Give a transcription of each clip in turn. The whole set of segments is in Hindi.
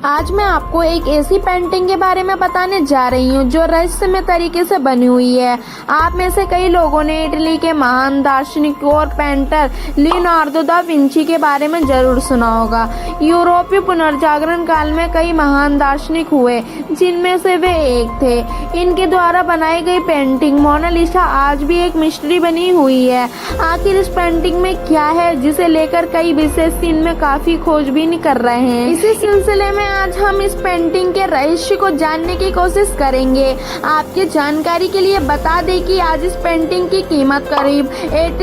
आज मैं आपको एक ऐसी पेंटिंग के बारे में बताने जा रही हूँ जो रहस्यमय तरीके से बनी हुई है। आप में से कई लोगों ने इटली के महान दार्शनिक और पेंटर लियोनार्दो दा विंची के बारे में जरूर सुना होगा। यूरोपीय पुनर्जागरण काल में कई महान दार्शनिक हुए, जिनमें से वे एक थे। इनके द्वारा बनाई गई पेंटिंग मोनालिसा आज भी एक मिस्ट्री बनी हुई है। आखिर इस पेंटिंग में क्या है, जिसे लेकर कई विशेषज्ञ इनमें काफी खोजबीन कर रहे हैं। इसी सिलसिले में आज हम इस पेंटिंग के रहस्य को जानने की कोशिश करेंगे। आपकी जानकारी के लिए बता दें कि आज इस पेंटिंग की कीमत करीब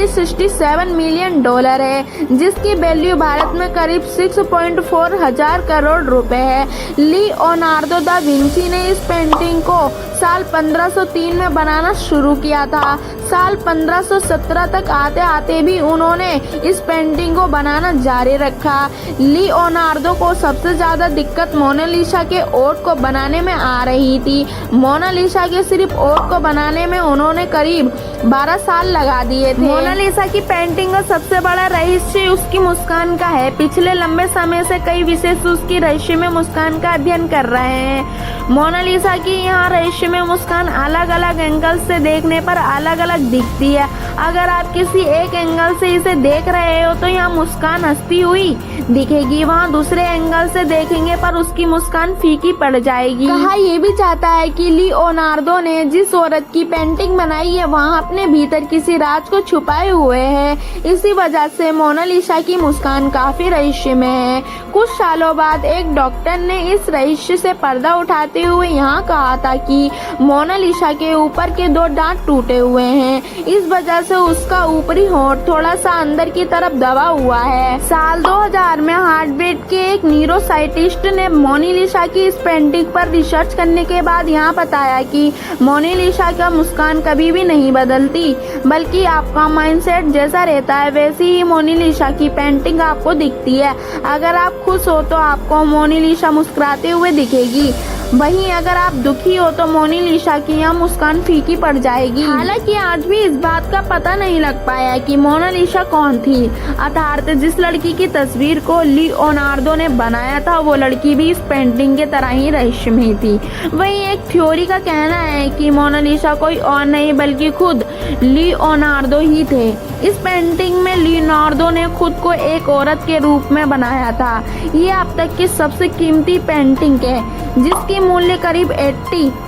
67 मिलियन डॉलर है, जिसकी वैल्यू भारत में करीब 6.4 हजार करोड़ रुपए है। लियोनार्दो दा विंची ने इस पेंटिंग को साल 1503 में बनाना शुरू किया था। साल 1517 तक आते आते भी उन्होंने इस पेंटिंग को बनाना जारी रखा। लियोनार्दो को सबसे ज्यादा दिक्कत मोनालिसा के ओठ को बनाने में आ रही थी। मोनालिसा के सिर्फ ओठ को बनाने में उन्होंने करीब 12 साल लगा दिए थे। मोनालिसा की पेंटिंग का सबसे बड़ा रहस्य उसकी मुस्कान का है। पिछले लंबे समय से कई विशेषज्ञ उसकी रहस्यमय मुस्कान का अध्ययन कर रहे हैं। मोनालिसा की यहाँ रहस्यमय मुस्कान अलग अलग एंगल से देखने पर अलग अलग दिखती है। अगर आप किसी एक एंगल से इसे देख रहे हो तो यहाँ मुस्कान हंसती हुई दिखेगी, वहाँ दूसरे एंगल से देखेंगे पर उसकी मुस्कान फीकी पड़ जाएगी। कहा ये भी जाता है कि लियोनार्दो ने जिस औरत की पेंटिंग बनाई है वहाँ अपने भीतर किसी राज को छुपाए हुए है। इसी वजह से मोनालिसा की मुस्कान काफी रहस्यमय है। कुछ सालों बाद एक डॉक्टर ने इस रहस्य से पर्दा उठाते हुए यहाँ कहा था कि मोनालिसा के ऊपर के 2 दांत टूटे हुए हैं। इस वजह से उसका ऊपरी होंठ थोड़ा सा अंदर की तरफ दबा हुआ है। साल 2000 में हार्टबीट के एक न्यूरोसाइंटिस्ट ने मोनालिसा की इस पेंटिंग पर रिसर्च करने के बाद यहाँ बताया कि मोनालिसा का मुस्कान कभी भी नहीं बदलती, बल्कि आपका माइंडसेट जैसा रहता है वैसी ही मोनालिसा की पेंटिंग आपको दिखती है। अगर आप खुश हो तो आपको मोनालिसा मुस्कुराते हुए दिखेगी, वहीं अगर आप दुखी हो तो मोनालिसा की यह मुस्कान फीकी पड़ जाएगी। हालांकि आज भी इस बात का पता नहीं लग पाया कि मोनालिसा कौन थी। अर्थात जिस लड़की की तस्वीर को लियोनार्दो ने बनाया था वो लड़की भी इस पेंटिंग के तरह ही रहस्यमय थी। वहीं एक थ्योरी का कहना है कि मोनालिसा कोई और नहीं बल्कि खुद लियोनार्दो ही थे। इस पेंटिंग में लियोनार्दो ने खुद को एक औरत के रूप में बनाया था। ये अब तक की सबसे कीमती पेंटिंग है, जिसकी मूल्य करीब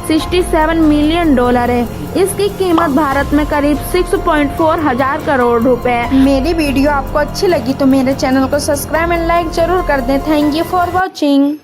67 मिलियन डॉलर है। इसकी कीमत भारत में करीब 6.4 हजार करोड़ रुपए है। मेरी वीडियो आपको अच्छी लगी तो मेरे चैनल को सब्सक्राइब एंड लाइक जरूर कर दें। Thank you for watching.